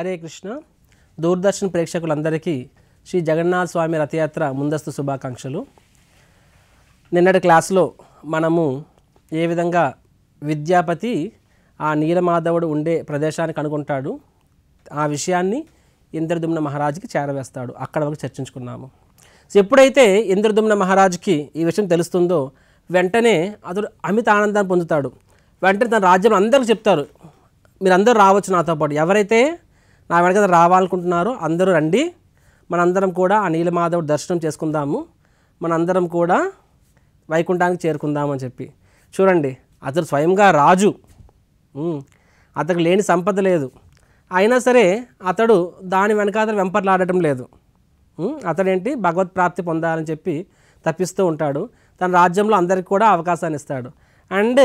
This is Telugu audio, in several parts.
హరే కృష్ణ. దూరదర్శన్ ప్రేక్షకులందరికీ శ్రీ జగన్నాథ స్వామి రథయాత్ర ముందస్తు శుభాకాంక్షలు. నిన్నటి క్లాసులో మనము ఏ విధంగా విద్యాపతి ఆ నీలమాధవుడు ఉండే ప్రదేశాన్ని కనుగొంటాడు, ఆ విషయాన్ని ఇంద్రదుమ్న మహారాజుకి చేరవేస్తాడు. అక్కడ వరకు చర్చించుకున్నాము. సో ఎప్పుడైతే ఇంద్రదుమ్న మహారాజుకి ఈ విషయం తెలుస్తుందో వెంటనే అతడు అమిత ఆనందాన్ని పొందుతాడు. వెంటనే తన రాజ్యంలో అందరికీ చెప్తారు, మీరందరూ రావచ్చు నాతో పాటు, ఎవరైతే నా వెనక రావాలనుకుంటున్నారో అందరూ రండి, మనందరం కూడా ఆ నీలమాధవుడు దర్శనం చేసుకుందాము, మనందరం కూడా వైకుంఠానికి చేరుకుందాము అని చెప్పి. చూడండి, అతడు స్వయంగా రాజు, అతనికి లేని సంపద లేదు, అయినా సరే అతడు దాని వెనకాతలు వెంపర్లాడటం లేదు. అతడేంటి భగవత్ ప్రాప్తి పొందాలని చెప్పి తప్పిస్తూ ఉంటాడు. తన రాజ్యంలో అందరికీ కూడా అవకాశాన్ని ఇస్తాడు. అండ్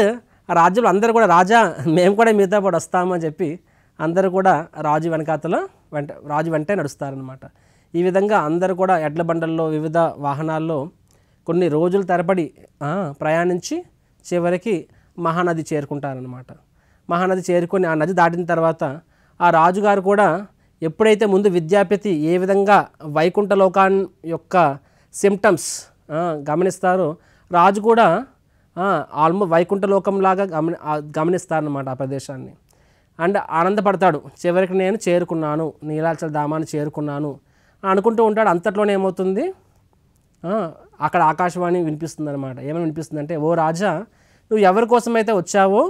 ఆ రాజ్యంలో అందరూ కూడా రాజా మేము కూడా మీతో పాటు వస్తాము అని చెప్పి అందరూ కూడా రాజు వెంటే నడుస్తారనమాట. ఈ విధంగా అందరూ కూడా ఎడ్ల బండల్లో వివిధ వాహనాల్లో కొన్ని రోజుల తరబడి ప్రయాణించి చివరికి మహానది చేరుకుంటారనమాట. మహానది చేరుకొని ఆ నది దాటిన తర్వాత ఆ రాజుగారు కూడా ఎప్పుడైతే ముందు విద్యాపతి ఏ విధంగా వైకుంఠ లోకాన్ని యొక్క సిమ్టమ్స్ గమనిస్తారో రాజు కూడా ఆల్మోస్ట్ వైకుంఠ లోకంలాగా గమనిస్తారనమాట ఆ ప్రదేశాన్ని. అండ్ ఆనందపడతాడు, చివరికి నేను చేరుకున్నాను, నీలాచల ధామాన్ని చేరుకున్నాను అనుకుంటూ ఉంటాడు. అంతట్లోనే ఏమవుతుంది, అక్కడ ఆకాశవాణి వినిపిస్తుంది అనమాట. ఏమని వినిపిస్తుందంటే, ఓ రాజా, నువ్వు ఎవరి కోసమైతే వచ్చావో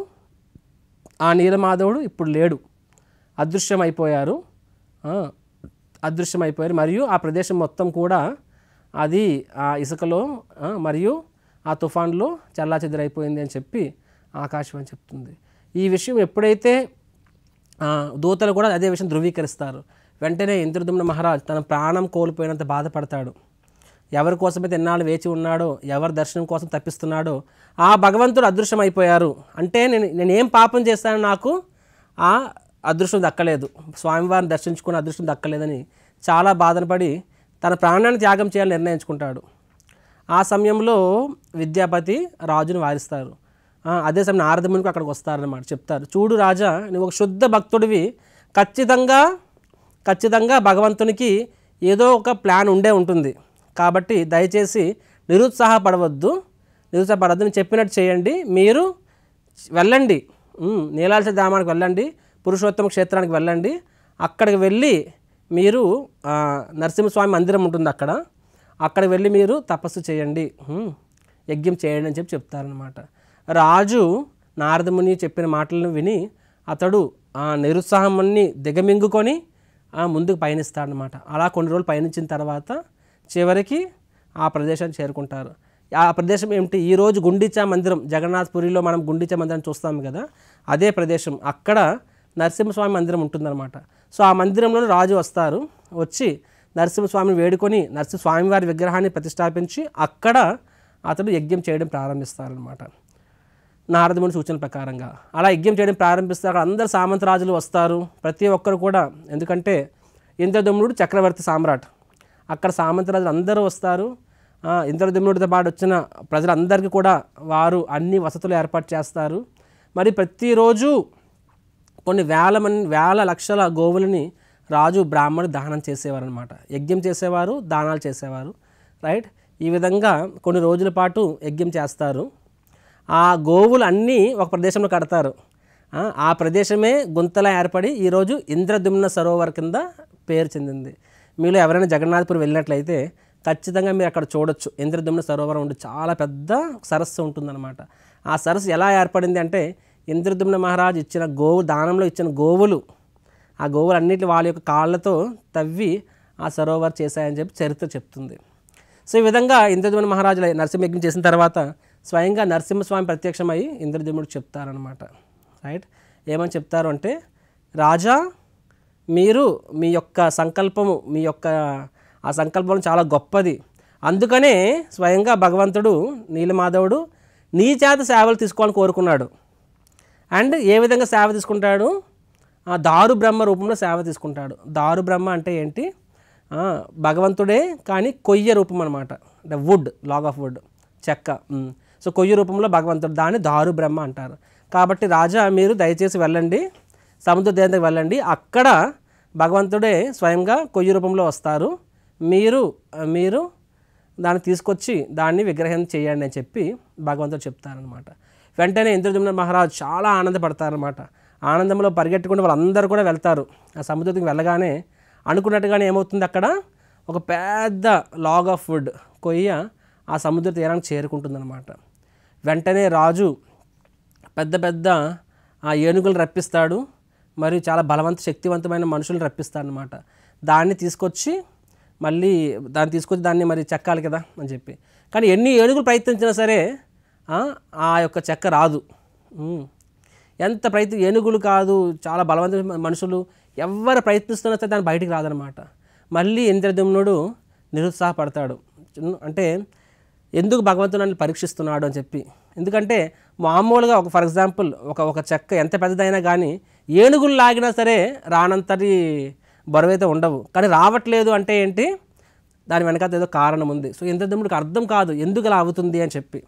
ఆ నీలమాధవుడు ఇప్పుడు లేడు, అదృశ్యమైపోయారు. మరియు ఆ ప్రదేశం మొత్తం కూడా అది ఆ ఇసుకలో మరియు ఆ తుఫాన్లో చల్లాచెదరైపోయింది అని చెప్పి ఆకాశవాణి చెప్తుంది. ఈ విషయం ఎప్పుడైతే దూతలు కూడా అదే విషయం ధృవీకరిస్తారు, వెంటనే ఇంద్రదుమ్న మహారాజ్ తన ప్రాణం కోల్పోయినంత బాధపడతాడు. ఎవరి కోసమైతే ఎన్నాళ్ళు వేచి ఉన్నాడో, ఎవరి దర్శనం కోసం తప్పిస్తున్నాడో ఆ భగవంతుడు అదృశ్యమైపోయారు. అంటే నేను ఏం పాపం చేస్తానో నాకు ఆ అదృష్టం దక్కలేదు, స్వామివారిని దర్శించుకున్న అదృష్టం దక్కలేదని చాలా బాధపడి తన ప్రాణాన్ని త్యాగం చేయాలని నిర్ణయించుకుంటాడు. ఆ సమయంలో విద్యాపతి రాజుని వారిస్తారు. అదే సమయం నారద మునికి అక్కడికి వస్తారన్నమాట. చెప్తారు, చూడు రాజా, నువ్వు ఒక శుద్ధ భక్తుడివి, ఖచ్చితంగా భగవంతునికి ఏదో ఒక ప్లాన్ ఉండే ఉంటుంది, కాబట్టి దయచేసి నిరుత్సాహపడవద్దు, నేను చెప్పినట్టు చేయండి, మీరు వెళ్ళండి, నీలాచల ధామానికి వెళ్ళండి, పురుషోత్తమ క్షేత్రానికి వెళ్ళండి, అక్కడికి వెళ్ళి మీరు నరసింహస్వామి మందిరం ఉంటుంది అక్కడికి వెళ్ళి మీరు తపస్సు చేయండి, యజ్ఞం చేయండి అని చెప్తారనమాట. రాజు నారదముని చెప్పిన మాటలను విని అతడు ఆ నిరుత్సాహాన్ని దిగమింగుకొని ముందుకు పయనిస్తాడనమాట. అలా కొన్ని రోజులు పయనించిన తర్వాత చివరికి ఆ ప్రదేశాన్ని చేరుకుంటారు. ఆ ప్రదేశం ఏమిటి, ఈరోజు గుండిచా మందిరం, జగన్నాథ్పురిలో మనం గుండిచా మందిరం చూస్తాము కదా, అదే ప్రదేశం. అక్కడ నరసింహస్వామి మందిరం ఉంటుందన్నమాట. సో ఆ మందిరంలో రాజు వచ్చి నరసింహస్వామిని వేడుకొని నరసింహస్వామివారి విగ్రహాన్ని ప్రతిష్టాపించి అక్కడ అతడు యజ్ఞం చేయడం ప్రారంభిస్తారనమాట నారదముని సూచన ప్రకారంగా. అలా యజ్ఞం చేయడం ప్రారంభిస్తారు. అక్కడ అందరు సామంతరాజులు వస్తారు, ప్రతి ఒక్కరు కూడా. ఎందుకంటే ఇంద్రదుమ్నుడు చక్రవర్తి సామ్రాట్, అక్కడ సామంతరాజులు అందరూ వస్తారు. ఇంద్రదుమ్నుడితో పాటు వచ్చిన ప్రజలందరికీ కూడా వారు అన్ని వసతులు ఏర్పాటు చేస్తారు. మరి ప్రతిరోజు కొన్ని వేల లక్షల గోవులని రాజు బ్రాహ్మణుడు దానం చేసేవారు అనమాట. యజ్ఞం చేసేవారు, దానాలు చేసేవారు, రైట్. ఈ విధంగా కొన్ని రోజుల పాటు యజ్ఞం చేస్తారు. ఆ గోవులు అన్నీ ఒక ప్రదేశంలో కడతారు. ఆ ప్రదేశమే గుంతలా ఏర్పడి ఈరోజు ఇంద్రదుమ్న సరోవర్ కింద పేరు చెందింది. మీలో ఎవరైనా జగన్నాథ్పురి వెళ్ళినట్లయితే ఖచ్చితంగా మీరు అక్కడ చూడొచ్చు, ఇంద్రదుమ్న సరోవరం ఉండి చాలా పెద్ద సరస్సు ఉంటుందన్నమాట. ఆ సరస్సు ఎలా ఏర్పడింది అంటే, ఇంద్రదుమ్న మహారాజు ఇచ్చిన దానంలో ఇచ్చిన గోవులు, ఆ గోవులు అన్నింటి వాళ్ళ యొక్క కాళ్ళతో తవ్వి ఆ సరోవర్ చేశాయని చెప్పి చరిత్ర చెప్తుంది. సో ఈ విధంగా ఇంద్రదుమ్న మహారాజు నరసింహయజ్ఞం చేసిన తర్వాత స్వయంగా నరసింహస్వామి ప్రత్యక్షమై ఇంద్రదుమ్నుడికి చెప్తారనమాట, రైట్. ఏమని చెప్తారు అంటే, రాజా, మీరు మీ యొక్క సంకల్పము, ఆ సంకల్పం చాలా గొప్పది, అందుకనే స్వయంగా భగవంతుడు నీలమాధవుడు నీ చేత సేవలు తీసుకోవాలని కోరుకున్నాడు. అండ్ ఏ విధంగా సేవ తీసుకుంటాడు, దారు బ్రహ్మ రూపంలో సేవ తీసుకుంటాడు. దారు బ్రహ్మ అంటే ఏంటి, భగవంతుడే కానీ కొయ్య రూపం అనమాట, అంటే వుడ్, లాగ్ ఆఫ్ వుడ్, చెక్క. సో కొయ్య రూపంలో భగవంతుడు, దాన్ని దారు బ్రహ్మ అంటారు. కాబట్టి రాజా, మీరు దయచేసి వెళ్ళండి, సముద్ర దేవతకి వెళ్ళండి, అక్కడ భగవంతుడే స్వయంగా కొయ్య రూపంలో వస్తారు, మీరు దాన్ని తీసుకొచ్చి దాన్ని విగ్రహం చేయండి అని చెప్పి భగవంతుడు చెప్తారనమాట. వెంటనే ఇంద్రద్యుమ్న మహారాజు చాలా ఆనందపడతారనమాట. ఆనందంలో పరిగెట్టుకుంటూ వాళ్ళందరూ కూడా వెళ్తారు. ఆ సముద్రానికి వెళ్ళగానే అనుకున్నట్టుగానే ఏమవుతుంది, అక్కడ ఒక పెద్ద లాగ్ ఆఫ్ వుడ్ కొయ్య ఆ సముద్ర తీరానికి చేరుకుంటుందన్నమాట. వెంటనే రాజు పెద్ద పెద్ద ఆ ఏనుగులు రప్పిస్తాడు, మరియు చాలా శక్తివంతమైన మనుషులు రప్పిస్తాడనమాట. దాన్ని తీసుకొచ్చి దాన్ని మరి చెక్కాలి కదా అని చెప్పి. కానీ ఎన్ని ఏనుగులు ప్రయత్నించినా సరే ఆ యొక్క చెక్క రాదు. ఎంత ఏనుగులు కాదు, చాలా బలవంతమైన మనుషులు ఎవరు ప్రయత్నిస్తున్నా సరే దాన్ని బయటికి రాదనమాట. మళ్ళీ ఇంద్రద్యుమ్నుడు నిరుత్సాహపడతాడు. అంటే ఎందుకు భగవంతుడు నన్ను పరీక్షిస్తున్నాడు అని చెప్పి. ఎందుకంటే మామూలుగా ఫర్ ఎగ్జాంపుల్ ఒక చెక్క ఎంత పెద్దదైనా కానీ ఏనుగులు లాగినా సరే రానంతటి బరువైతే ఉండవు. కానీ రావట్లేదు అంటే ఏంటి, దాని వెనకాల ఏదో కారణం ఉంది. సో ఇంద్రద్యుమ్నుడికి అర్థం కాదు ఎందుకు అలా అవుతుంది అని చెప్పి.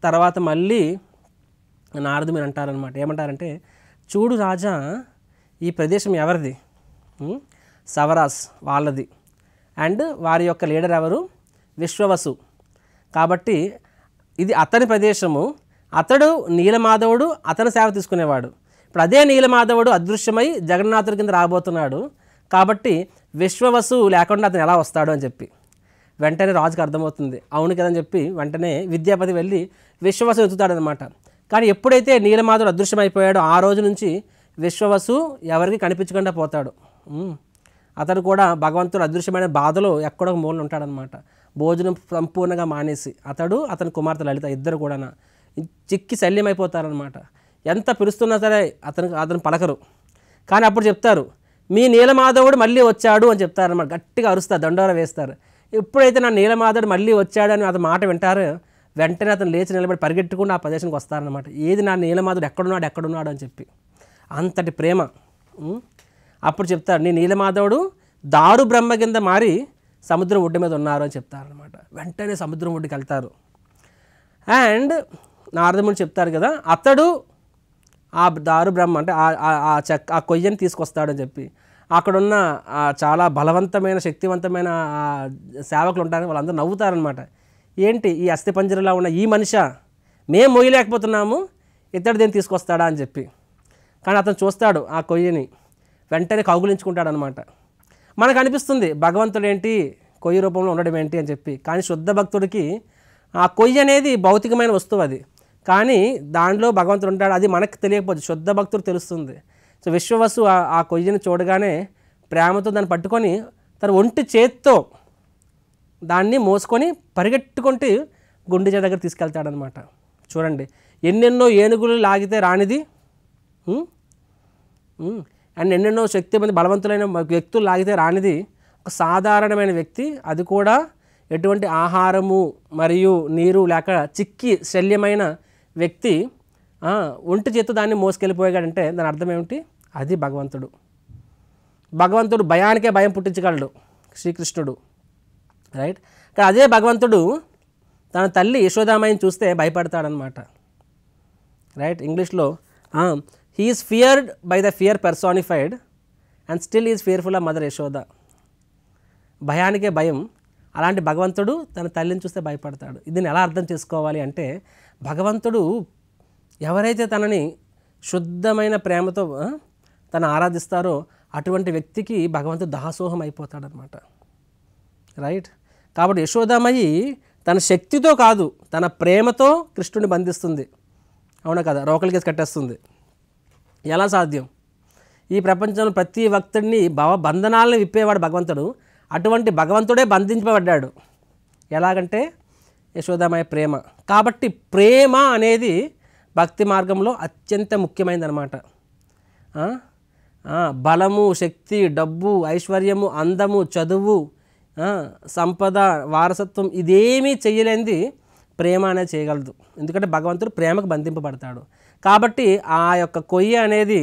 తర్వాత మళ్ళీ నారదుడు అంటారనమాట. ఏమంటారంటే, చూడు రాజా, ఈ ప్రదేశం ఎవరిది? సవరాస్ వాళ్ళది. అండ్ వారి యొక్క లీడర్ ఎవరు? విశ్వవసు. కాబట్టి ఇది అతని ప్రదేశము. అతడు నీలమాధవుడు అతని సేవ తీసుకునేవాడు. ఇప్పుడు అదే నీలమాధవుడు అదృశ్యమై జగన్నాథుడి కింద రాబోతున్నాడు. కాబట్టి విశ్వవసు లేకుండా అతను ఎలా వస్తాడు అని చెప్పి. వెంటనే రాజుకి అర్థమవుతుంది, అవును కదని చెప్పి వెంటనే విద్యాపతి వెళ్ళి విశ్వవసు వెతుకుతాడనమాట. కానీ ఎప్పుడైతే నీలమాధవుడు అదృశ్యమైపోయాడో ఆ రోజు నుంచి విశ్వవసు ఎవరికి కనిపించకుండా పోతాడు. అతడు కూడా భగవంతుడు అదృశ్యమైన బాధలో ఎక్కడో మూలన ఉంటాడనమాట. భోజనం సంపూర్ణంగా మానేసి అతని కుమార్తె లలిత ఇద్దరు కూడా చిక్కి శల్యమైపోతారనమాట. ఎంత పిలుస్తున్నా సరే అతను పలకరు. కానీ అప్పుడు చెప్తారు, మీ నీలమాధవుడు మళ్ళీ వచ్చాడు అని చెప్తారనమాట. గట్టిగా అరుస్తారు, దండోర వేస్తారు. ఎప్పుడైతే నా నీలమాధవుడు మళ్ళీ వచ్చాడని అతని మాట వింటారో వెంటనే అతను లేచి నిలబడి పరిగెట్టుకుంటూ ఆ ప్రదేశానికి వస్తారనమాట. ఏది నా నీలమాధవుడు ఎక్కడున్నాడు అని చెప్పి. అంతటి ప్రేమ. అప్పుడు చెప్తారు, నీ నీలమాధవుడు దారు బ్రహ్మ కింద మారి సముద్రం ఒడ్డు మీద ఉన్నారు అని చెప్తారనమాట. వెంటనే సముద్రం ఒడ్డుకి వెళ్తారు. అండ్ నారదముని చెప్తారు కదా, అతడు ఆ దారు బ్రహ్మ అంటే ఆ కొయ్యని తీసుకొస్తాడని చెప్పి. అక్కడున్న చాలా బలవంతమైన శక్తివంతమైన సేవకులు ఉంటారు, వాళ్ళందరూ నవ్వుతారనమాట. ఏంటి ఈ అస్థిపంజరంలా ఉన్న ఈ మనిషి మేము మోయలేకపోతున్నాము, ఇతడు దీన్ని తీసుకొస్తాడా అని చెప్పి. కానీ అతను చూస్తాడు ఆ కొయ్యని, వెంటనే కౌగులించుకుంటాడనమాట. మనకు అనిపిస్తుంది భగవంతుడు ఏంటి కొయ్య రూపంలో ఉండడం ఏంటి అని చెప్పి. కానీ శుద్ధ భక్తుడికి ఆ కొయ్య అనేది భౌతికమైన వస్తువు అది, కానీ దానిలో భగవంతుడు ఉంటాడు. అది మనకు తెలియకపోతే శుద్ధ భక్తుడు తెలుస్తుంది. సో విశ్వవసు ఆ కొయ్యని చూడగానే ప్రేమతో దాన్ని పట్టుకొని తన ఒంటి చేత్తో దాన్ని మోసుకొని పరిగెట్టుకుంటూ గుండెజ దగ్గర తీసుకెళ్తాడనమాట. చూడండి, ఎన్నెన్నో ఏనుగులు లాగితే రానిది, అండ్ ఎన్నెన్నో శక్తిమంది బలవంతులైన వ్యక్తులు లాగితే రానిది ఒక సాధారణమైన వ్యక్తి, అది కూడా ఎటువంటి ఆహారము మరియు నీరు లేక చిక్కి శల్యమైన వ్యక్తి ఒంటి చేత్తో దాన్ని మోసుకెళ్ళిపోయాడంటే దాని అర్థం ఏమిటి? అది భగవంతుడు భయానికే భయం పుట్టించగలడు శ్రీకృష్ణుడు, రైట్. కానీ అదే భగవంతుడు తన తల్లి యశోదామాయిని చూస్తే భయపడతాడనమాట, రైట్. ఇంగ్లీష్లో he is feared by the fear personified and still is fearful of mother Yashoda. భయానికే భయం, అలాంటి భగవంతుడు తన తల్లిని చూస్తే భయపడతాడు. దీన్ని ఎలా అర్థం చేసుకోవాలి అంటే, భగవంతుడు ఎవరైతే తనని శుద్ధమైన ప్రేమతో తను ఆరాధిస్తారో అటువంటి వ్యక్తికి భగవంతుడు దాసోహం అయిపోతాడనమాట, రైట్. కాబట్టి యశోదామయి తన శక్తితో కాదు, తన ప్రేమతో కృష్ణుని బంధిస్తుంది, అవునా కదా, రోకలికేసి కట్టేస్తుంది. ఎలా సాధ్యం? ఈ ప్రపంచంలో ప్రతి భక్తుడిని బంధనాలను విప్పేవాడు భగవంతుడు. అటువంటి భగవంతుడే బంధించబడ్డాడు. ఎలాగంటే యశోదామయ ప్రేమ. కాబట్టి ప్రేమ అనేది భక్తి మార్గంలో అత్యంత ముఖ్యమైనదన్నమాట. బలము, శక్తి, డబ్బు, ఐశ్వర్యము, అందము, చదువు, సంపద, వారసత్వం ఇదేమీ చేయలేనిది ప్రేమ అనేది చేయగలదు. ఎందుకంటే భగవంతుడు ప్రేమకు బంధింపబడతాడు. కాబట్టి ఆ యొక్క కొయ్య అనేది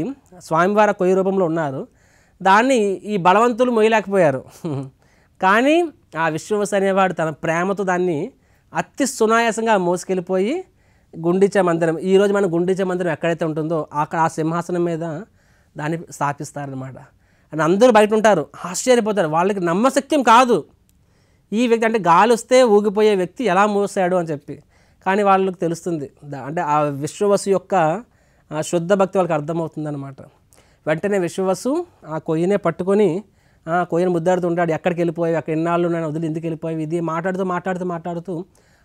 స్వామివారి కొయ్య రూపంలో ఉన్నారు. దాన్ని ఈ బలవంతులు మొయ్యలేకపోయారు. కానీ ఆ విశ్వవసు అనేవాడు తన ప్రేమతో దాన్ని అతి సునాయాసంగా మోసుకెళ్ళిపోయి గుండిచ మందిరం, ఈరోజు మన గుండిచ మందిరం ఎక్కడైతే ఉంటుందో అక్కడ ఆ సింహాసనం మీద దాన్ని స్థాపిస్తారనమాట. అని అందరూ బయట ఉంటారు, ఆశ్చర్యపోతారు. వాళ్ళకి నమ్మశక్యం కాదు ఈ వ్యక్తి అంటే గాలి వస్తే ఊగిపోయే వ్యక్తి ఎలా మోసాడు అని చెప్పి. కానీ వాళ్ళకి తెలుస్తుంది, అంటే ఆ విశ్వవసు యొక్క శుద్ధ భక్తి వాళ్ళకి అర్థమవుతుందన్నమాట. వెంటనే విశ్వవసు ఆ కొయ్యనే పట్టుకొని కొయ్యను ముద్దాడుతుంటాడు. ఎక్కడికి వెళ్ళిపోయావు, అక్కడ ఎన్నాళ్ళు నేను వదిలి ఎందుకు వెళ్ళిపోయావు, ఇది మాట్లాడుతూ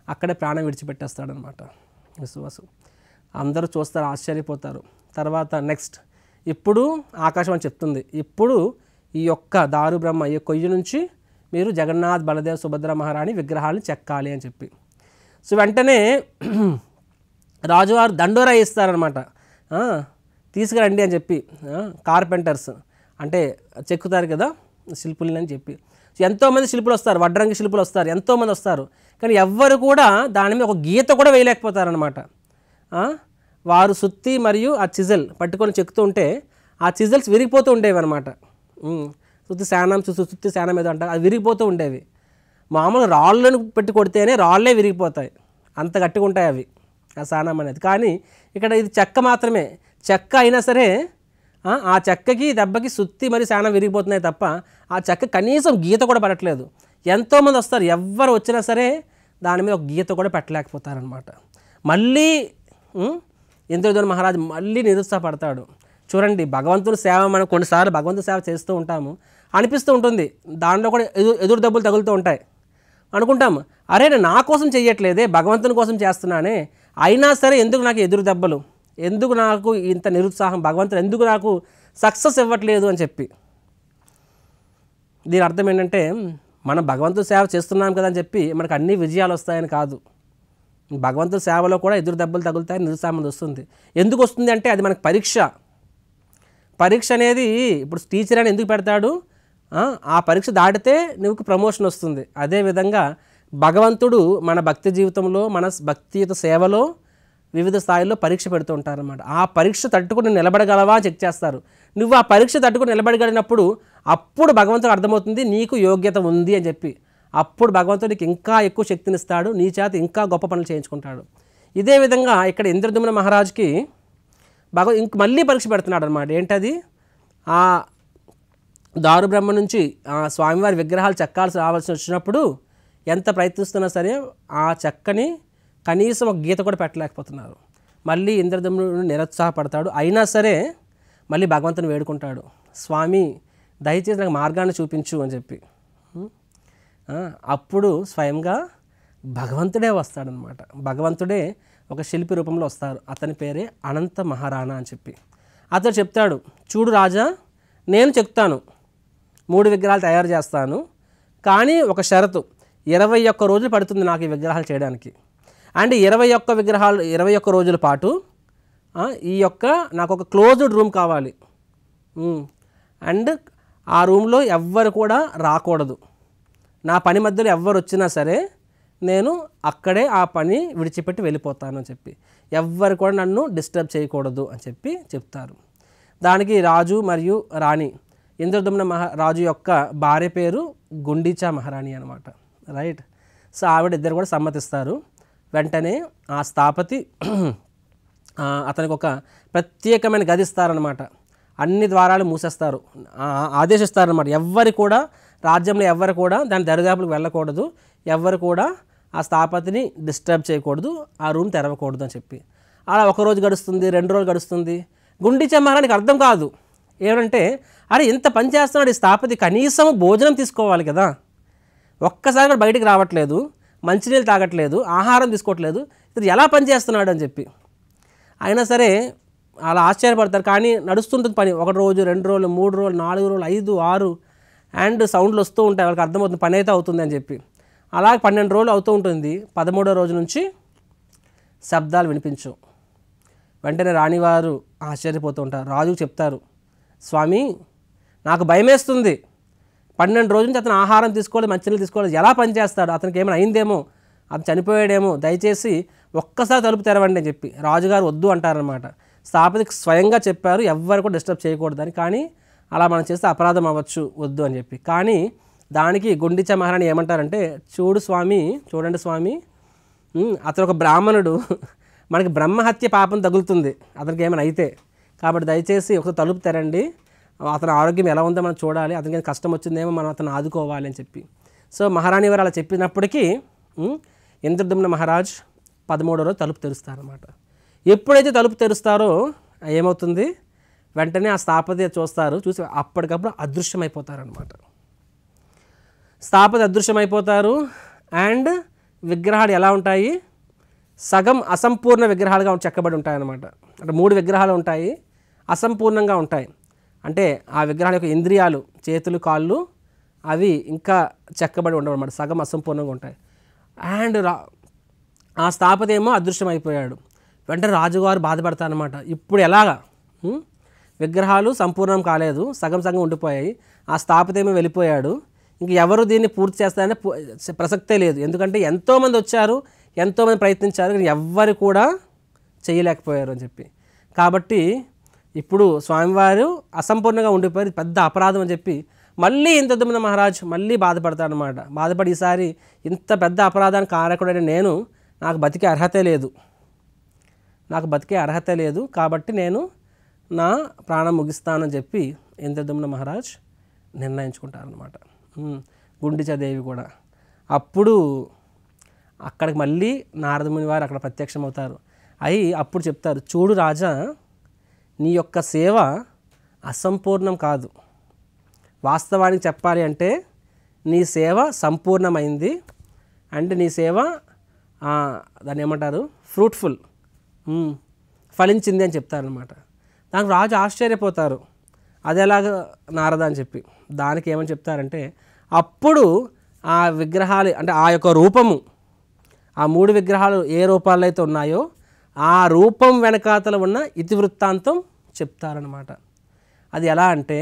అక్కడే ప్రాణం విడిచిపెట్టేస్తాడనమాట విశ్వవసు. అందరూ చూస్తారు, ఆశ్చర్యపోతారు. తర్వాత నెక్స్ట్ ఇప్పుడు ఆకాశవాణి చెప్తుంది, ఇప్పుడు ఈ యొక్క దారు బ్రహ్మ ఈ కొయ్య నుంచి మీరు జగన్నాథ్, బలదేవ్, సుభద్ర మహారాణి విగ్రహాలను చెక్కాలి అని చెప్పి. సో వెంటనే రాజువారు దండోరా ఇస్తారనమాట, తీసుకురండి అని చెప్పి. కార్పెంటర్స్ అంటే చెక్కుతారు కదా శిల్పులని అని చెప్పి. ఎంతోమంది శిల్పులు వస్తారు, వడ్రంగి శిల్పులు వస్తారు, ఎంతోమంది వస్తారు. కానీ ఎవ్వరు కూడా దాని మీద ఒక గీత కూడా వేయలేకపోతారనమాట. వారు సుత్తి మరియు ఆ చిజల్ పట్టుకొని చెక్కుతూ ఉంటే ఆ చిజల్స్ విరిగిపోతూ ఉండేవి అనమాట. సుత్తి శానం ఏదో అంటారు, అది విరిగిపోతూ ఉండేవి. మామూలుగా రాళ్ళను పెట్టి కొడితేనే రాళ్ళే విరిగిపోతాయి, అంత గట్టిగా ఉంటాయి అవి ఆ శానం అనేది. కానీ ఇక్కడ ఇది చెక్క మాత్రమే, చెక్క అయినా సరే ఆ చెక్కకి దెబ్బకి సుత్తి మరియు శానం విరిగిపోతున్నాయి తప్ప ఆ చెక్క కనీసం గీత కూడా పడట్లేదు. ఎంతోమంది వస్తారు, ఎవ్వరు వచ్చినా సరే దాని మీద ఒక గీత కూడా పెట్టలేకపోతారనమాట. మళ్ళీ ఇంద్రద్యుమ్న మహారాజు మళ్ళీ నిరుత్సాహపడతాడు. చూడండి, భగవంతుని సేవ మనం కొన్నిసార్లు భగవంతుని సేవ చేస్తూ ఉంటాము, అనిపిస్తూ ఉంటుంది, దాంట్లో కూడా ఎదురు దెబ్బలు తగులుతూ ఉంటాయి. అనుకుంటాము, అరే నేను నా కోసం చెయ్యట్లేదే, భగవంతుని కోసం చేస్తున్నానే, అయినా సరే ఎందుకు నాకు ఎదురు దెబ్బలు, ఎందుకు నాకు ఇంత నిరుత్సాహం, భగవంతుడు ఎందుకు నాకు సక్సెస్ ఇవ్వట్లేదు అని చెప్పి. దీని అర్థం ఏంటంటే మనం భగవంతుని సేవ చేస్తున్నాం కదా అని చెప్పి మనకు అన్ని విజయాలు వస్తాయని కాదు. భగవంతుని సేవలో కూడా ఎదురు దెబ్బలు తగులుతాయి, నిరుత్సాహం వస్తుంది. ఎందుకు వస్తుంది అంటే అది మనకు పరీక్ష అనేది. ఇప్పుడు టీచర్ అని ఎందుకు పెడతాడు, ఆ పరీక్ష దాటితే నువ్వు ప్రమోషన్ వస్తుంది. అదేవిధంగా భగవంతుడు మన భక్తి జీవితంలో, మన భక్తియుత సేవలో వివిధ స్థాయిల్లో పరీక్ష పెడుతూ ఉంటారన్నమాట. ఆ పరీక్ష తట్టుకుని నిలబడగలవా చెక్ చేస్తారు. నువ్వు ఆ పరీక్ష తట్టుకుని నిలబడగలిగినప్పుడు అప్పుడు భగవంతుడు అర్థమవుతుంది నీకు యోగ్యత ఉంది అని చెప్పి. అప్పుడు భగవంతుడికి ఇంకా ఎక్కువ శక్తిని ఇస్తాడు, నీ చేత ఇంకా గొప్ప పనులు చేయించుకుంటాడు. ఇదే విధంగా ఇక్కడ ఇంద్రద్యుమ్న మహారాజుకి ఇంక మళ్ళీ పరీక్ష పెడుతున్నాడు అనమాట. ఏంటది, ఆ దారు బ్రహ్మ నుంచి స్వామివారి విగ్రహాలు చెక్కాల్సి రావాల్సి వచ్చినప్పుడు ఎంత ప్రయత్నిస్తున్నా సరే ఆ చెక్కని కనీసం ఒక గీత కూడా పెట్టలేకపోతున్నారు. మళ్ళీ ఇంద్రద్యుమ్నుడు నిరుత్సాహపడతాడు. అయినా సరే మళ్ళీ భగవంతుని వేడుకుంటాడు, స్వామి దయచేసి నాకు మార్గాన్ని చూపించు అని చెప్పి. అప్పుడు స్వయంగా భగవంతుడే వస్తాడనమాట. భగవంతుడే ఒక శిల్పి రూపంలో వస్తారు. అతని పేరే అనంత మహారాణా అని చెప్పి. అతడు చెప్తాడు, చూడు రాజా, నేను చెప్తాను 3 విగ్రహాలు తయారు చేస్తాను, కానీ ఒక షరతు, 21 రోజులు పడుతుంది నాకు ఈ విగ్రహాలు చేయడానికి. అండ్ 21 రోజుల పాటు ఈ యొక్క నాకు ఒక క్లోజ్డ్ రూమ్ కావాలి. అండ్ ఆ రూమ్లో ఎవ్వరు కూడా రాకూడదు. నా పని మధ్యలో ఎవ్వరు వచ్చినా సరే నేను అక్కడే ఆ పని విడిచిపెట్టి వెళ్ళిపోతాను అని చెప్పి, ఎవ్వరు కూడా నన్ను డిస్టర్బ్ చేయకూడదు అని చెప్పి చెప్తారు. దానికి రాజు మరియు రాణి, ఇంద్రద్యుమ్న రాజు యొక్క భార్య పేరు గుండిచా మహారాణి అనమాట, రైట్. సో ఆవిడ ఇద్దరు కూడా సమ్మతిస్తారు. వెంటనే ఆ స్థాపతి అతనికి ఒక ప్రత్యేకమైన గది ఇస్తారనమాట. అన్ని ద్వారాలు మూసేస్తారు, ఆదేశిస్తారనమాట. ఎవ్వరు కూడా రాజ్యంలో ఎవ్వరు కూడా దాని దరిదాపులకు వెళ్ళకూడదు, ఎవ్వరు కూడా ఆ స్థాపతిని డిస్టర్బ్ చేయకూడదు, ఆ రూమ్ తెరవకూడదు అని చెప్పి. అలా 1 రోజు గడుస్తుంది, 2 రోజులు గడుస్తుంది. గుండిచా మహారాణికి అర్థం కాదు ఏమంటే, అరే ఇంత పని చేస్తున్నాడు ఈ స్థాపతి, కనీసం భోజనం తీసుకోవాలి కదా, ఒక్కసారి కూడా బయటికి రావట్లేదు, మంచినీళ్ళు తాగట్లేదు, ఆహారం తీసుకోవట్లేదు, ఇది ఎలా పని చేస్తున్నాడు అని చెప్పి. అయినా సరే అలా ఆశ్చర్యపడతారు. కానీ నడుస్తుంటుంది పని, 1 రోజు, 2 రోజులు, 3 రోజులు, 4 రోజులు, 5, 6 అండ్ సౌండ్లు వస్తూ ఉంటాయి. వాళ్ళకి అర్థమవుతుంది పని అయితే అవుతుంది అని చెప్పి. అలాగే 12 రోజులు అవుతూ ఉంటుంది. 13వ రోజు నుంచి శబ్దాలు వినిపించవు. వెంటనే రాణివారు ఆశ్చర్యపోతూ ఉంటారు. రాజుకు చెప్తారు, స్వామి నాకు భయమేస్తుంది, 12 రోజుల నుంచి అతను ఆహారం తీసుకోవాలి, మంచినీళ్ళు తీసుకోవాలి, ఎలా పనిచేస్తాడు, అతనికి ఏమైనా అయిందేమో, అతను చనిపోయాడేమో, దయచేసి ఒక్కసారి తలుపు తెరవండి అని చెప్పి. రాజుగారు వద్దు అంటారనమాట. స్థాపతికి స్వయంగా చెప్పారు ఎవ్వరు కూడా డిస్టర్బ్ చేయకూడదని, కానీ అలా మనం చేస్తే అపరాధం అవ్వచ్చు, వద్దు అని చెప్పి. కానీ దానికి గుండిచా మహారాణి ఏమంటారంటే, చూడండి స్వామి, అతను ఒక బ్రాహ్మణుడు, మనకి బ్రహ్మహత్య పాపం తగులుతుంది అతనికి ఏమైనా అయితే, కాబట్టి దయచేసి ఒక తలుపు తెరండి, అతని ఆరోగ్యం ఎలా ఉందో మనం చూడాలి, అతనికి కష్టం వచ్చిందేమో మనం అతను ఆదుకోవాలి అని చెప్పి. సో మహారాణి వారు అలా చెప్పినప్పటికీ ఇంద్రద్యుమ్న మహారాజ్ 13వ రోజు తలుపు తెరుస్తారనమాట. ఎప్పుడైతే తలుపు తెరుస్తారో ఏమవుతుంది, వెంటనే ఆ స్థాపతి చూస్తారు, చూసి అప్పటికప్పుడు అదృశ్యమైపోతారనమాట. స్థాపతి అదృశ్యమైపోతారు. అండ్ విగ్రహాలు ఎలా ఉంటాయి, సగం అసంపూర్ణ విగ్రహాలుగా చెక్కబడి ఉంటాయి అన్నమాట. అంటే 3 విగ్రహాలు ఉంటాయి, అసంపూర్ణంగా ఉంటాయి. అంటే ఆ విగ్రహాల యొక్క ఇంద్రియాలు, చేతులు, కాళ్ళు అవి ఇంకా చెక్కబడి ఉండవు అన్నమాట, సగం అసంపూర్ణంగా ఉంటాయి. అండ్ ఆ స్థాపతి ఏమో అదృశ్యమైపోయాడు. వెంటనే రాజుగారు బాధపడతారనమాట. ఇప్పుడు ఎలాగా, విగ్రహాలు సంపూర్ణం కాలేదు, సగం సగం ఉండిపోయాయి, ఆ స్థాపతి ఏమో వెళ్ళిపోయాడు, ఇంక ఎవరు దీన్ని పూర్తి చేస్తారనే ప్రసక్తే లేదు. ఎందుకంటే ఎంతోమంది వచ్చారు, ఎంతోమంది ప్రయత్నించారు, కానీ ఎవ్వరు కూడా చేయలేకపోయారు అని చెప్పి. కాబట్టి ఇప్పుడు స్వామివారు అసంపూర్ణంగా ఉండిపోయారు, పెద్ద అపరాధం అని చెప్పి మళ్ళీ ఇంద్రద్యుమ్న మహారాజ్ మళ్ళీ బాధపడతాడనమాట. బాధపడి ఈసారి ఇంత పెద్ద అపరాధానికి కారకుడైన నేను, నాకు బతికే అర్హత లేదు, కాబట్టి నేను నా ప్రాణం ముగిస్తానని చెప్పి ఇంద్రద్యుమ్న మహారాజ్ నిర్ణయించుకుంటారనమాట. గుండిచాదేవి కూడా. అప్పుడు అక్కడికి మళ్ళీ నారదముని వారు అక్కడ ప్రత్యక్షమవుతారు. అప్పుడు చెప్తారు, చూడు రాజా, నీ యొక్క సేవ అసంపూర్ణం కాదు, వాస్తవానికి చెప్పాలి అంటే నీ సేవ సంపూర్ణమైంది. అంటే నీ సేవ దాన్ని ఏమంటారు, ఫ్రూట్ఫుల్, ఫలించింది అని చెప్తారనమాట. దానికి రాజు ఆశ్చర్యపోతారు, అది ఎలాగ నారద అని చెప్పి. దానికి ఏమని చెప్తారంటే, అప్పుడు ఆ విగ్రహాలు అంటే ఆ యొక్క రూపము, ఆ 3 విగ్రహాలు ఏ రూపాల్లో అయితే ఉన్నాయో ఆ రూపం వెనకాతల ఉన్న ఇతివృత్తాంతం చెప్తారనమాట. అది ఎలా అంటే,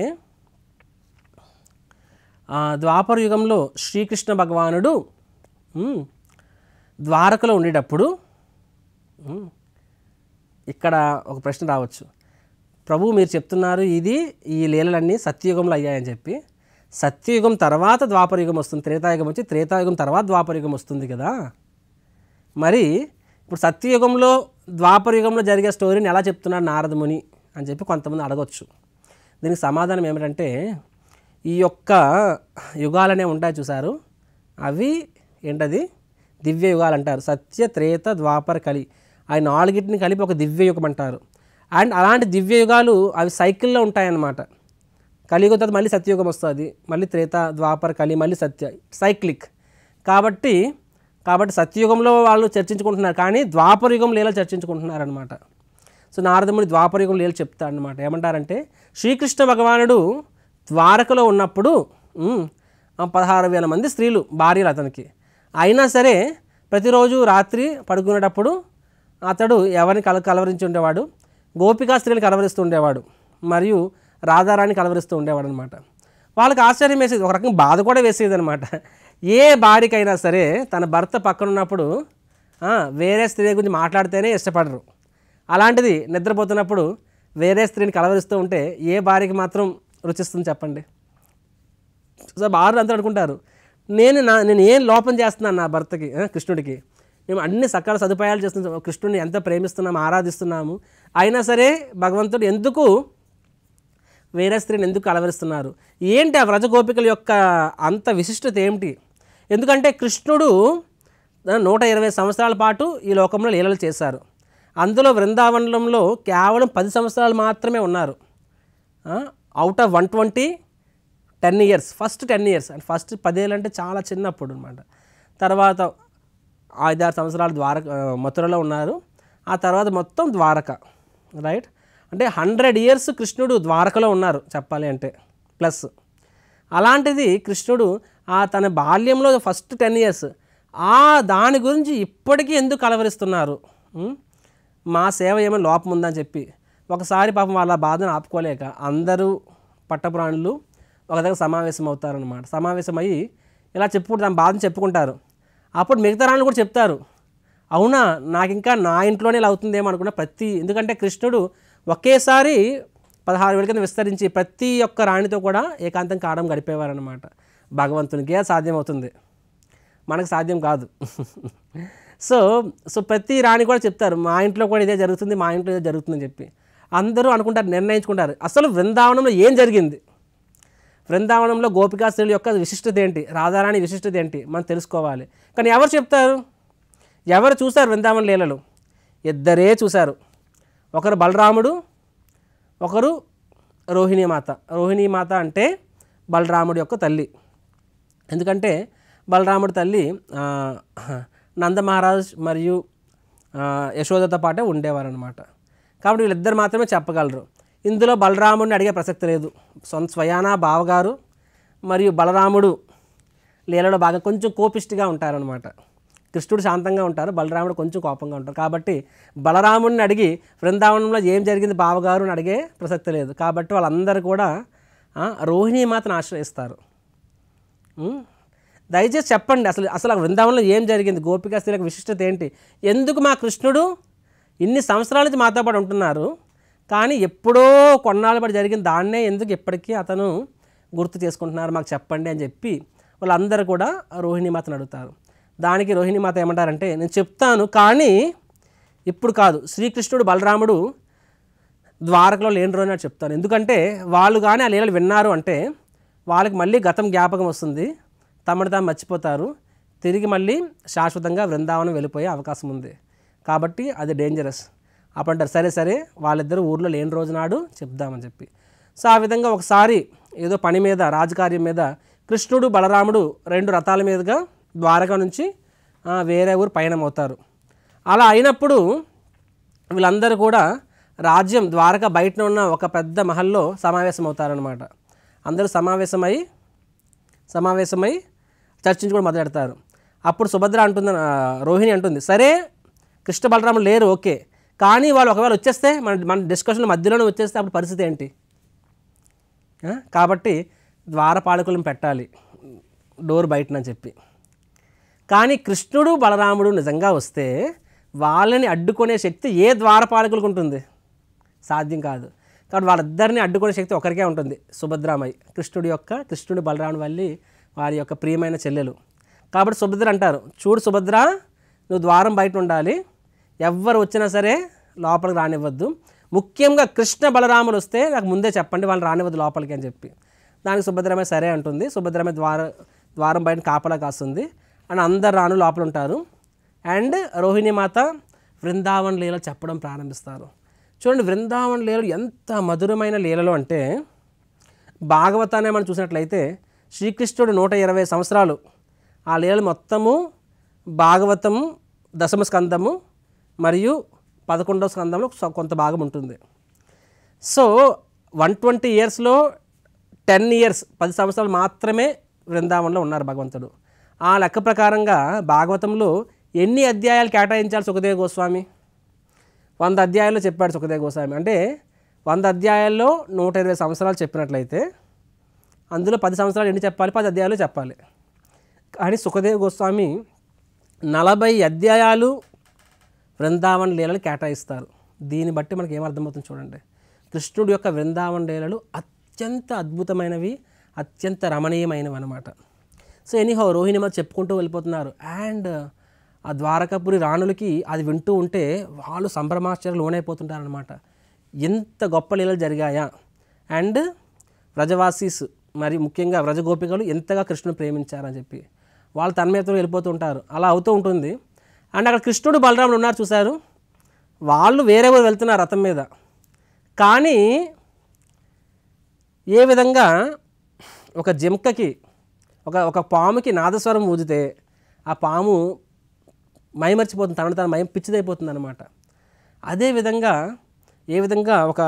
ద్వాపర యుగంలో శ్రీకృష్ణ భగవానుడు ద్వారకలో ఉండేటప్పుడు, ఇక్కడ ఒక ప్రశ్న రావచ్చు, ప్రభు మీరు చెప్తున్నారు ఈ లీలలన్నీ సత్యయుగంలో అయ్యాయని చెప్పి, సత్యయుగం తర్వాత ద్వాపరయుగం వస్తుంది, త్రేతాయుగం వచ్చి త్రేతాయుగం తర్వాత ద్వాపరయుగం వస్తుంది కదా, మరి ఇప్పుడు సత్యయుగంలో ద్వాపరయుగంలో జరిగే స్టోరీని ఎలా చెప్తున్నాడు నారదముని అని చెప్పి కొంతమంది అడగొచ్చు. దీనికి సమాధానం ఏమిటంటే, ఈ యొక్క యుగాలనే ఉంటాయి చూసారు, అవి ఏంటది దివ్య యుగాలు అంటారు. సత్య, త్రేత, ద్వాపర, కలి, అవి 4టిని కలిపి ఒక దివ్య యుగం అంటారు. అండ్ అలాంటి దివ్య యుగాలు అవి సైకిల్లో ఉంటాయన్నమాట. కలియుగం తర్వాత మళ్ళీ సత్యయుగం వస్తుంది, మళ్ళీ త్రేత, ద్వాపర, కలి, మళ్ళీ సత్య, సైక్లిక్. కాబట్టి సత్యయుగంలో వాళ్ళు చర్చించుకుంటున్నారు, కానీ ద్వాపరయుగం లీలలు చర్చించుకుంటున్నారనమాట. సో నారదముని ద్వాపరయుగం లీలలు చెప్తారనమాట. ఏమంటారంటే, శ్రీకృష్ణ భగవానుడు ద్వారకలో ఉన్నప్పుడు 16,000 మంది స్త్రీలు భార్యలు అతనికి. అయినా సరే ప్రతిరోజు రాత్రి పడుకునేటప్పుడు అతడు ఎవరిని కలవరించి ఉండేవాడు, గోపికా స్త్రీని కలవరిస్తూ ఉండేవాడు, మరియు రాధారాణి కలవరిస్తూ ఉండేవాడు అనమాట. వాళ్ళకి ఆశ్చర్యం వేసేది, ఒక రకంగా బాధ కూడా వేసేది అనమాట. ఏ భార్యకైనా సరే తన భర్త పక్కన ఉన్నప్పుడు వేరే స్త్రీ గురించి మాట్లాడితేనే ఇష్టపడరు. అలాంటిది నిద్రపోతున్నప్పుడు వేరే స్త్రీని కలవరిస్తూ ఉంటే ఏ భార్యకి మాత్రం రుచిస్తుంది చెప్పండి. సో భార్యలు అంతా అనుకుంటారు, నేను ఏం లోపం చేస్తున్నాను నా భర్తకి, కృష్ణుడికి, మేము అన్ని సకల సదుపాయాలు చేస్తున్నాం, కృష్ణుడిని ఎంత ప్రేమిస్తున్నాము, ఆరాధిస్తున్నాము, అయినా సరే భగవంతుడు ఎందుకు వేరే స్త్రీని ఎందుకు కలవరిస్తున్నారు, ఏంటి ఆ వ్రజగోపికల యొక్క అంత విశిష్టత ఏమిటి? ఎందుకంటే కృష్ణుడు 120 సంవత్సరాల పాటు ఈ లోకంలో లీలలు చేశారు. అందులో బృందావనంలో కేవలం 10 సంవత్సరాలు మాత్రమే ఉన్నారు. Out of 120 10 years, first 10 years and first 10 ఏళ్ళు అంటే చాలా చిన్నప్పుడు అనమాట. తర్వాత 5-6 సంవత్సరాలు మథురలో ఉన్నారు. ఆ తర్వాత మొత్తం ద్వారక, రైట్, అంటే 100 ఇయర్స్ కృష్ణుడు ద్వారకలో ఉన్నారు చెప్పాలి అంటే ప్లస్. అలాంటిది కృష్ణుడు తన బాల్యంలో ఫస్ట్ 10 ఇయర్స్ దాని గురించి ఇప్పటికీ ఎందుకు కలవరిస్తున్నారు, మా సేవ ఏమైనా లోపం ఉందని చెప్పి. ఒకసారి పాపం వాళ్ళ బాధను ఆపుకోలేక అందరూ పట్టపురాణులు ఒక దగ్గర సమావేశం అవుతారనమాట. సమావేశమయ్యి ఇలా చెప్పుకుంటారు, తమ బాధను చెప్పుకుంటారు. అప్పుడు మిగతా రాణులు కూడా చెప్తారు, అవునా నాకు ఇంకా నా ఇంట్లోనే ఇలా అవుతుందేమో అనుకున్న ఎందుకంటే కృష్ణుడు ఒకేసారి 16,000 కింద విస్తరించి ప్రతి ఒక్క రాణితో కూడా ఏకాంతం కాడం గడిపేవారనమాట. భగవంతునికే సాధ్యమవుతుంది, మనకు సాధ్యం కాదు. సో ప్రతి రాణి కూడా చెప్తారు, మా ఇంట్లో కూడా ఇదే జరుగుతుంది, మా ఇంట్లో ఇదే జరుగుతుందని చెప్పి. అందరూ అనుకుంటారు, నిర్ణయించుకుంటారు అసలు బృందావనంలో ఏం జరిగింది, బృందావనంలో గోపికా స్త్రీల యొక్క విశిష్టత ఏంటి, రాధారాణి విశిష్టత ఏంటి మనం తెలుసుకోవాలి. కానీ ఎవరు చెప్తారు, ఎవరు చూశారు బృందావన లీలలు? ఇద్దరే చూశారు. ఒకరు బలరాముడు, ఒకరు రోహిణీమాత. రోహిణీమాత అంటే బలరాముడి యొక్క తల్లి. ఎందుకంటే బలరాముడి తల్లి నందమహారాజ్ మరియు యశోదతో పాటే ఉండేవారు అనమాట. కాబట్టి వీళ్ళిద్దరు మాత్రమే చెప్పగలరు. ఇందులో బలరాముడిని అడిగే ప్రసక్తి లేదు. స్వయానా బావగారు మరియు బలరాముడు లీలలో బాగా కొంచెం కోపిష్టిగా ఉంటారనమాట. కృష్ణుడు శాంతంగా ఉంటారు, బలరాముడు కొంచెం కోపంగా ఉంటారు. కాబట్టి బలరాముడిని అడిగి బృందావనంలో ఏం జరిగింది బావగారు అని అడిగే ప్రసక్తి లేదు. కాబట్టి వాళ్ళందరూ కూడా రోహిణీమాతను ఆశ్రయిస్తారు. దయచేసి చెప్పండి, అసలు ఆ బృందావనంలో ఏం జరిగింది, గోపికా స్త్రీలకు విశిష్టత ఏంటి, ఎందుకు మా కృష్ణుడు ఇన్ని సంవత్సరాల నుంచి మాతో పాటు ఉంటున్నారు, కానీ ఎప్పుడో కొన్నాళ్ళ పాటు జరిగిన దాన్నే ఎందుకు ఇప్పటికీ అతను గుర్తు చేసుకుంటున్నారు, మాకు చెప్పండి అని చెప్పి వాళ్ళందరూ కూడా రోహిణీమాతను అడుగుతారు. దానికి రోహిణీమాత ఏమంటారంటే, నేను చెప్తాను కానీ ఇప్పుడు కాదు, శ్రీకృష్ణుడు బలరాముడు ద్వారకలో లేని రోజు అని చెప్తాను. ఎందుకంటే వాళ్ళు కానీ ఆ లీలలు విన్నారు అంటే వాళ్ళకి మళ్ళీ గతం జ్ఞాపకం వస్తుంది, తమను తాము మర్చిపోతారు, తిరిగి మళ్ళీ శాశ్వతంగా బృందావనం వెళ్ళిపోయే అవకాశం ఉంది. కాబట్టి అది డేంజరస్. అప్పుడంటారు సరే సరే వాళ్ళిద్దరూ ఊర్లో లేని రోజు నాడు చెప్దామని చెప్పి. సో ఆ విధంగా ఒకసారి ఏదో పని మీద, రాజకార్యం మీద కృష్ణుడు బలరాముడు 2 రథాల మీదుగా ద్వారకా నుంచి వేరే ఊరు పయనం అవుతారు. అలా అయినప్పుడు వీళ్ళందరూ కూడా రాజ్యం ద్వారకా బయటన ఉన్న ఒక పెద్ద మహల్లో సమావేశం అవుతారనమాట. అందరూ సమావేశమై చర్చించుకోవడం మొదలెడతారు. అప్పుడు సుభద్ర అంటుంది, రోహిణి అంటుంది, సరే కృష్ణ బలరాములు లేరు ఓకే, కానీ వాళ్ళు ఒకవేళ వచ్చేస్తే మన డిస్కషన్ మధ్యలోనే వచ్చేస్తే అప్పుడు పరిస్థితి ఏంటి? కాబట్టి ద్వారపాలకులను పెట్టాలి డోర్ బయటనని చెప్పి. కానీ కృష్ణుడు బలరాముడు నిజంగా వస్తే వాళ్ళని అడ్డుకునే శక్తి ఏ ద్వారపాలకులకు ఉంటుంది? సాధ్యం కాదు. కాబట్టి వాళ్ళిద్దరిని అడ్డుకునే శక్తి ఒకరికే ఉంటుంది, సుభద్రామయ్య. కృష్ణుడి బలరాముడి వల్లి వారి యొక్క ప్రియమైన చెల్లెలు. కాబట్టి సుభద్ర అంటారు, చూడు సుభద్ర, నువ్వు ద్వారం బయట ఉండాలి, ఎవ్వరు వచ్చినా సరే లోపలికి రానివ్వద్దు, ముఖ్యంగా కృష్ణ బలరాములు వస్తే నాకు ముందే చెప్పండి, వాళ్ళని రానివ్వద్దు లోపలికి అని చెప్పి. దానికి సుభద్రమే సరే అంటుంది. సుభద్రమే ద్వారం బయట కాపలా కాస్తుంది అని అందరు రాను లోపల ఉంటారు. అండ్ రోహిణీమాత బృందావన లీలలు చెప్పడం ప్రారంభిస్తారు. చూడండి, బృందావన లీలలు ఎంత మధురమైన లీలలు అంటే, భాగవతాన్ని మనం చూసినట్లయితే శ్రీకృష్ణుడు 120 సంవత్సరాలు ఆ లీలలు మొత్తము భాగవతం 10వ స్కందము మరియు 11వ స్కందంలో కొంత భాగం ఉంటుంది. సో 120 ఇయర్స్లో 10 ఇయర్స్ 10 సంవత్సరాలు మాత్రమే బృందావనంలో ఉన్నారు భగవంతుడు. ఆ లెక్క ప్రకారంగా భాగవతంలో ఎన్ని అధ్యాయాలు కేటాయించాలి సుఖదేవ గోస్వామి? 100 అధ్యాయాల్లో చెప్పాడు సుఖదేవ గోస్వామి. అంటే 100 అధ్యాయాల్లో 120 సంవత్సరాలు చెప్పినట్లయితే అందులో 10 సంవత్సరాలు ఎన్ని చెప్పాలి? 10 అధ్యాయాలు చెప్పాలి. కానీ సుఖదేవ గోస్వామి 40 అధ్యాయాలు బృందావన లీలలు కేటాయిస్తారు. దీన్ని బట్టి మనకి ఏమర్థమవుతుంది చూడండి, కృష్ణుడి యొక్క బృందావన లీలలు అత్యంత అద్భుతమైనవి, అత్యంత రమణీయమైనవి అన్నమాట. సో ఎనీహౌ రోహిణిమాత చెప్పుకుంటూ వెళ్ళిపోతున్నారు. అండ్ ఆ ద్వారకాపురి రాణులకి అది వింటూ ఉంటే వాళ్ళు సంభ్రమాశ్చర్యాలు లోనైపోతుంటారనమాట. ఎంత గొప్ప లీలలు జరిగాయా, అండ్ వ్రజవాసీస్ మరి ముఖ్యంగా వ్రజగోపికలు ఎంతగా కృష్ణుని ప్రేమించారని చెప్పి వాళ్ళు తన్మయత్వం వెళ్ళిపోతూ ఉంటారు. అలా అవుతూ ఉంటుంది. అండ్ అక్కడ కృష్ణుడు బలరాముడు ఉన్నారు చూశారు, వాళ్ళు వేరే ఊరు వెళ్తున్నారు రథం మీద. కానీ ఏ విధంగా ఒక జింకకి ఒక పాముకి నాదస్వరం ఊదితే ఆ పాము మైమర్చిపోతుంది, తను మయం పిచ్చిదైపోతుంది అనమాట. అదేవిధంగా ఏ విధంగా ఒక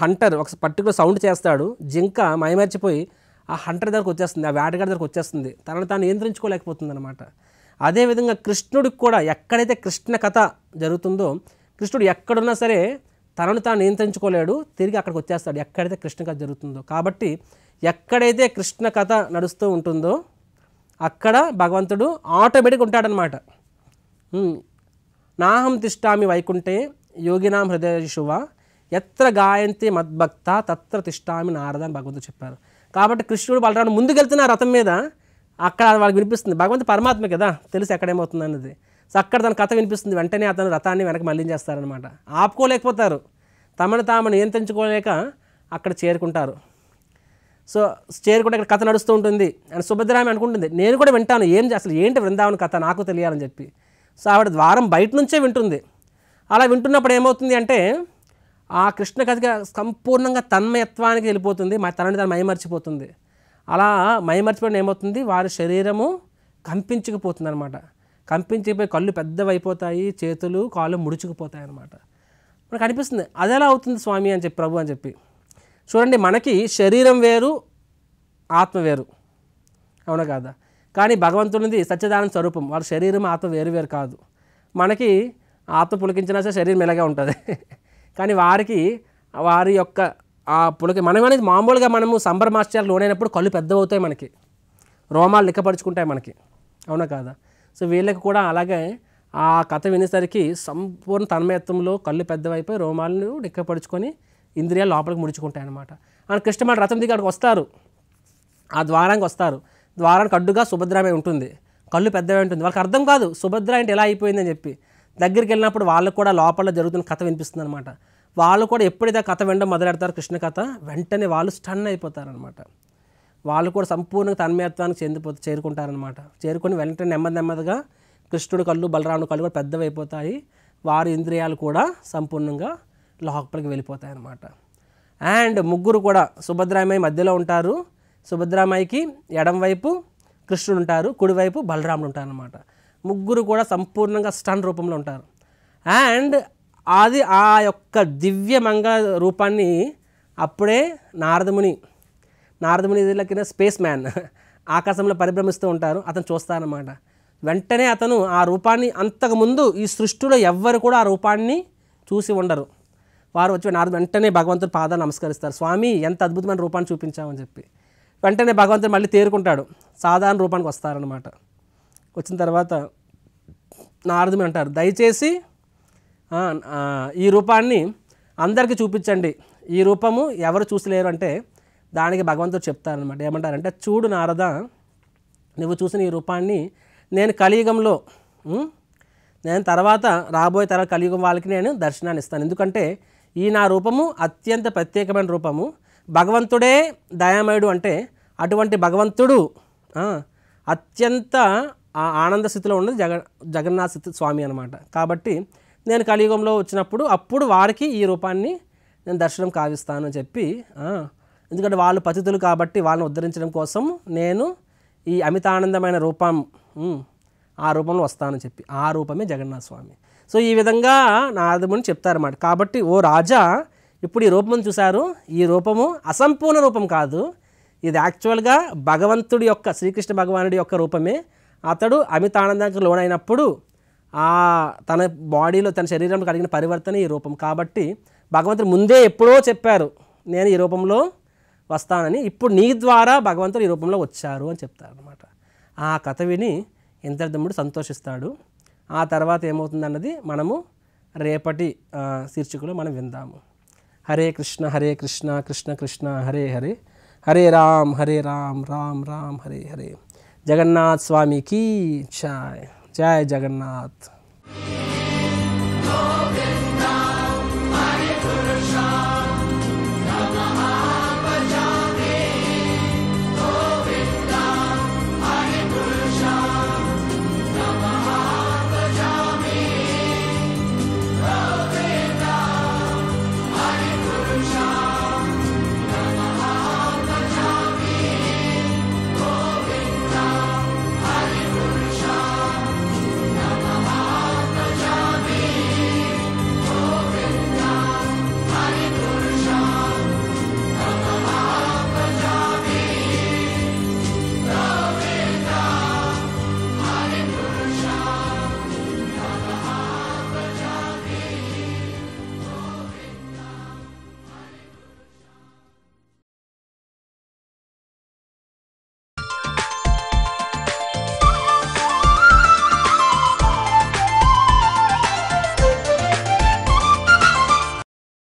హంటర్ ఒక పర్టికులర్ సౌండ్ చేస్తాడు, జింక మైమర్చిపోయి ఆ హంటర్ దగ్గరకు వచ్చేస్తుంది, ఆ వేటగాడి దగ్గరకు వచ్చేస్తుంది, తాను నియంత్రించుకోలేకపోతుంది అనమాట. అదేవిధంగా కృష్ణుడికి కూడా ఎక్కడైతే కృష్ణ కథ జరుగుతుందో, కృష్ణుడు ఎక్కడున్నా సరే తనను తాను నియంత్రించుకోలేడు, తిరిగి అక్కడికి వచ్చేస్తాడు ఎక్కడైతే కృష్ణ కథ జరుగుతుందో. కాబట్టి ఎక్కడైతే కృష్ణ కథ నడుస్తూ ఉంటుందో అక్కడ భగవంతుడు ఆటోమేటిక్ ఉంటాడనమాట. నాహం తిష్టామి వైకుంఠే యోగినాం హృదయశువ ఎత్ర గాయంతి మద్భక్త తత్ర తిష్టామి నారద అని భగవంతుడు చెప్పారు. కాబట్టి కృష్ణుడు బలరాముడు ముందుకెళ్తున్న రథం మీద, అక్కడ వాళ్ళకి వినిపిస్తుంది, భగవంతుడు పరమాత్మ కదా, తెలుసు ఎక్కడేమవుతుంది అన్నది. సో అక్కడ తన కథ వినిపిస్తుంది, వెంటనే అతను రథాన్ని వెనక్కి మళ్ళించేస్తారనమాట. ఆపుకోలేకపోతారు, తమను తాము నియంత్రించుకోలేక అక్కడ చేరుకుంటారు. సో చేరుకుంటే అక్కడ కథ నడుస్తూ ఉంటుంది. అండ్ సుభద్రామి అనుకుంటుంది, నేను కూడా వింటాను, అసలు ఏంటి వృందావన కథ నాకు తెలియాలని చెప్పి. సో ఆవిడ ద్వారం బయట నుంచే వింటుంది. అలా వింటున్నప్పుడు ఏమవుతుంది అంటే ఆ కృష్ణ కథగా సంపూర్ణంగా తన్మయత్వానికి వెళ్ళిపోతుంది, తనని తను మైమర్చిపోతుంది. అలా మైమర్చిపోయిన ఏమవుతుంది, వారి శరీరము కంపించుకుపోతుంది అనమాట. కంపించిపోయి కళ్ళు పెద్దవైపోతాయి, చేతులు కాళ్ళు ముడుచుకుపోతాయి అన్నమాట. మనకు అనిపిస్తుంది అదెలా అవుతుంది స్వామి అని చెప్పి, ప్రభు అని చెప్పి. చూడండి, మనకి శరీరం వేరు, ఆత్మ వేరు, అవునా కాదా? కానీ భగవంతునిది సత్యదానంద స్వరూపం, వాళ్ళ శరీరం ఆత్మ వేరు వేరు కాదు. మనకి ఆత్మ పులికించినా సరే శరీరం ఇలాగే ఉంటుంది. కానీ వారికి వారి యొక్క ఆ మనమనేది మామూలుగా మనము సంబరమాశ్చర్యాలు లోనైనప్పుడు కళ్ళు పెద్దవవుతాయి, మనకి రోమాలు లిక్కపరుచుకుంటాయి మనకి, అవునా కాదా? సో వీళ్ళకి కూడా అలాగే ఆ కథ వినేసరికి సంపూర్ణ తన్మయత్వంలో కళ్ళు పెద్దవైపోయి రోమాలను లిక్కపరుచుకొని ఇంద్రియాలు లోపలికి ముడుచుకుంటాయి అన్నమాట. అని కృష్ణమాడు రథం దిగి అక్కడికి వస్తారు, ఆ ద్వారానికి వస్తారు. ద్వారానికి అడ్డుగా సుభద్రామే ఉంటుంది, కళ్ళు పెద్దవే ఉంటుంది. వాళ్ళకి అర్థం కాదు సుభద్ర అంటే ఎలా అయిపోయిందని చెప్పి. దగ్గరికి వెళ్ళినప్పుడు వాళ్ళకు కూడా లోపల జరుగుతున్న కథ వినిపిస్తుంది అనమాట. వాళ్ళు కూడా ఎప్పుడైతే కథ వినడం మొదలెడతారు, కృష్ణ కథ, వెంటనే వాళ్ళు స్టన్ అయిపోతారనమాట. వాళ్ళు కూడా సంపూర్ణంగా తన్మయత్వానికి చేరుకుంటారనమాట. చేరుకొని వెంటనే నెమ్మదిగా కృష్ణుడు కళ్ళు బలరాముడు కళ్ళు కూడా పెద్దవైపోతాయి, వారి ఇంద్రియాలు కూడా సంపూర్ణంగా లోపలికి వెళ్ళిపోతాయి అన్నమాట. అండ్ ముగ్గురు కూడా సుభద్రామయ్య మధ్యలో ఉంటారు. సుభద్రామయ్యకి ఎడం వైపు కృష్ణుడు ఉంటారు, కుడివైపు బలరాముడు ఉంటారు అన్నమాట. ముగ్గురు కూడా సంపూర్ణంగా స్టన్ రూపంలో ఉంటారు. అండ్ అది ఆ యొక్క దివ్య మంగళ రూపాన్ని అప్పుడే నారదముని కింద స్పేస్ మ్యాన్ ఆకాశంలో పరిభ్రమిస్తూ ఉంటారు, అతను చూస్తారన్నమాట. వెంటనే అతను ఆ రూపాన్ని, అంతకుముందు ఈ సృష్టిలో ఎవ్వరు కూడా ఆ రూపాన్ని చూసి ఉండరు. వారు వచ్చి నారద వెంటనే భగవంతుడి పాదాలు నమస్కరిస్తారు, స్వామి ఎంత అద్భుతమైన రూపాన్ని చూపించామని చెప్పి. వెంటనే భగవంతుడు మళ్ళీ తేరుకుంటాడు, సాధారణ రూపానికి వస్తారనమాట. వచ్చిన తర్వాత నారదుని అంటారు, దయచేసి ఈ రూపాన్ని అందరికీ చూపించండి, ఈ రూపము ఎవరు చూసలేరు అంటే దానికి భగవంతుడు చెప్తారనమాట. ఏమంటారంటే, చూడు నారద, నువ్వు చూసిన ఈ రూపాన్ని నేను కలియుగంలో, నేను తర్వాత రాబోయే తర కలియుగం వాళ్ళకి నేను దర్శనాన్ని ఇస్తాను. ఎందుకంటే ఈ నా రూపము అత్యంత ప్రత్యేకమైన రూపము, భగవంతుడే దయామయుడు అంటే అటువంటి భగవంతుడు అత్యంత ఆనంద స్థితిలో ఉన్నది జగన్నాథ స్వామి అనమాట. కాబట్టి నేను కలియుగంలో వచ్చినప్పుడు అప్పుడు వారికి ఈ రూపాన్ని నేను దర్శనం కావిస్తాను అని చెప్పి, ఎందుకంటే వాళ్ళు పతితులు కాబట్టి వాళ్ళని ఉద్ధరించడం కోసం నేను ఈ అమితానందమైన రూపం, ఆ రూపంలో వస్తానని చెప్పి, ఆ రూపమే జగన్నాథ స్వామి. సో ఈ విధంగా నారదముని చెప్తారన్నమాట. కాబట్టి ఓ రాజా, ఇప్పుడు ఈ రూపం చూశారు, ఈ రూపము అసంపూర్ణ రూపం కాదు, ఇది యాక్చువల్గా భగవంతుడి యొక్క, శ్రీకృష్ణ భగవానుడి యొక్క రూపమే. అతడు అమితానందానికి లోనైనప్పుడు తన బాడీలో, తన శరీరంలో కలిగిన పరివర్తన ఈ రూపం. కాబట్టి భగవంతుడు ముందే ఎప్పుడో చెప్పారు, నేను ఈ రూపంలో వస్తానని, ఇప్పుడు నీ ద్వారా భగవంతుడు ఈ రూపంలో వచ్చారు అని చెప్తారనమాట. ఆ కథ విని ఇంద్రదమ్ముడు సంతోషిస్తాడు. ఆ తర్వాత ఏమవుతుందన్నది మనము రేపటి శీర్షికలో మనం విందాము. హరే కృష్ణ కృష్ణ కృష్ణ హరే హరే, హరే రామ్ రామ్ రామ్ హరే హరే. జగన్నాథ్ స్వామి కీ జై, జై జగన్నాథ్.